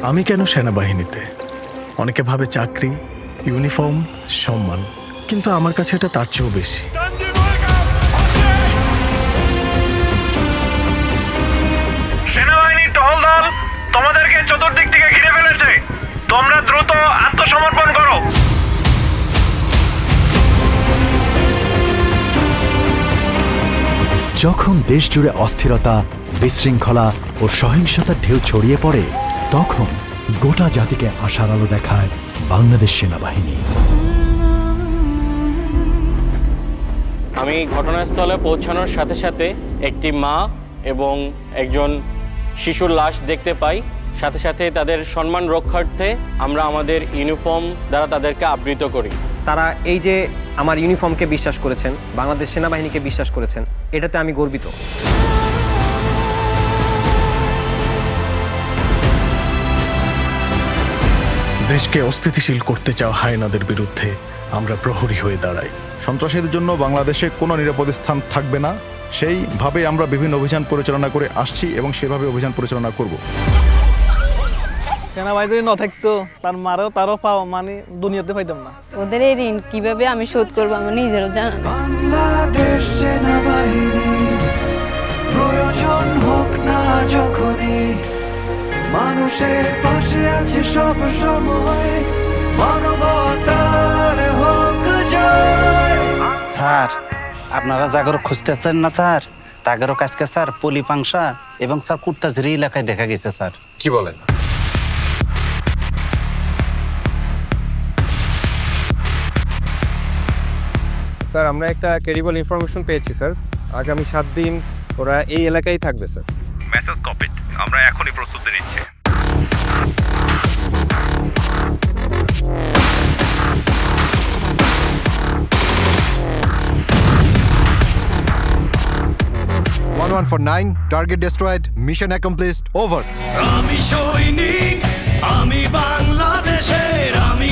আমি কেন সেনাবাহিনীতে? অনেকে ভাবে চাকরি, ইউনিফর্ম, সম্মান, কিন্তু আমার কাছে এটা তার চেয়েও বেশি। সেনাবাহিনীর টহল দল তোমাদেরকে চতুর্দিক থেকে ঘিরে ফেলেছে। তোমরা দ্রুত আত্মসমর্পণ করো। যখন দেশ জুড়ে অস্থিরতা, বিশৃঙ্খলা ও সহিংসতার ঢেউ ছড়িয়ে পড়ে, তখন গোটা জাতিকে আশার আলো দেখায় বাংলাদেশ সেনাবাহিনী। আমি ঘটনাস্থলে পৌঁছানোর সাথে সাথে একটি মা এবং একজন শিশুর লাশ দেখতে পাই। সাথে সাথে তাদের সম্মান রক্ষার্থে আমরা আমাদের ইউনিফর্ম দ্বারা তাদেরকে আবৃত করি। তারা এই যে আমার ইউনিফর্মকে বিশ্বাস করেছেন, বাংলাদেশ সেনাবাহিনীকে বিশ্বাস করেছেন, এটাতে আমি গর্বিত। দেশকে অস্থিতিশীল করতে চাওয়া হায়নাদের বিরুদ্ধে আমরা প্রহরী হয়ে দাঁড়াই। সন্ত্রাসের জন্য বাংলাদেশে কোনো নিরাপদ স্থান থাকবে না, সেইভাবে আমরা বিভিন্ন অভিযান পরিচালনা করে আসছি এবং সেভাবে অভিযান পরিচালনা করব। সেনাবাহিনী যদি না থাকতো তারও পাওয়া মানে দুনিয়াতে পাইতাম না। ওদের এই ঋণ কিভাবে আমি শোধ করবো আমার নিজেরও জানা নেই। বাংলাদেশ সেনাবাহিনী প্রয়োজন হোক না যখনই, মানুষের পাশে আছে সব সময়, মানবতার হোক জয়। স্যার, আপনারা জাগর খুঁজতেছেন না স্যার? তাগেরও কাজকে স্যার পলিপাংশা এবং স্যার কুর্তাঝিরি এলাকায় দেখা গেছে স্যার। কি বলেন? স্যার, আমরা একটা ক্রেডিবল ইনফরমেশন পেয়েছি স্যার। আগামী 7 দিন ওরা এই এলাকায় থাকবে স্যার। Message copied. আমরা এখনই প্রস্তুতি নিচ্ছি। Target destroyed, mission accomplished, over. আমি সৈনিক, আমি বাংলাদেশের, আমি